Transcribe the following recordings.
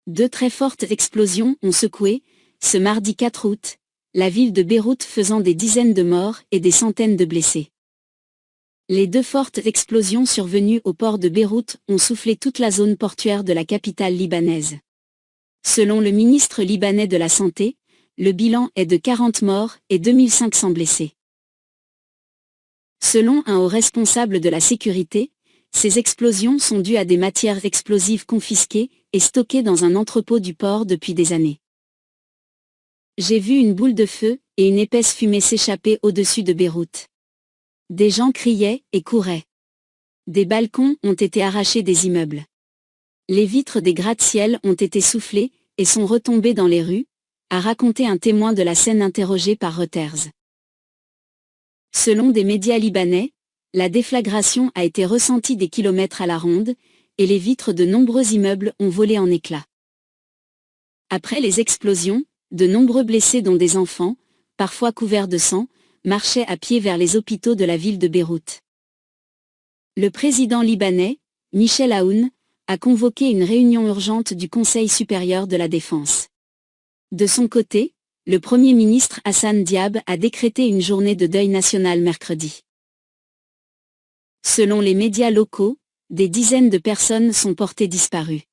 Deux très fortes explosions ont secoué, ce mardi 4 août, la ville de Beyrouth, faisant des dizaines de morts et des centaines de blessés. Les deux fortes explosions survenues au port de Beyrouth ont soufflé toute la zone portuaire de la capitale libanaise. Selon le ministre libanais de la Santé, le bilan est de 40 morts et 2500 blessés. Selon un haut responsable de la sécurité, ces explosions sont dues à des matières explosives confisquées et stockées dans un entrepôt du port depuis des années. J'ai vu une boule de feu et une épaisse fumée s'échapper au-dessus de Beyrouth. Des gens criaient et couraient. Des balcons ont été arrachés des immeubles. Les vitres des gratte-ciel ont été soufflées et sont retombées dans les rues, a raconté un témoin de la scène interrogé par Reuters. Selon des médias libanais, la déflagration a été ressentie des kilomètres à la ronde, et les vitres de nombreux immeubles ont volé en éclats. Après les explosions, de nombreux blessés dont des enfants, parfois couverts de sang, marchaient à pied vers les hôpitaux de la ville de Beyrouth. Le président libanais, Michel Aoun, a convoqué une réunion urgente du Conseil supérieur de la défense. De son côté, le Premier ministre Hassan Diab a décrété une journée de deuil national mercredi. Selon les médias locaux, des dizaines de personnes sont portées disparues.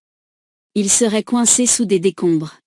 Ils seraient coincés sous des décombres.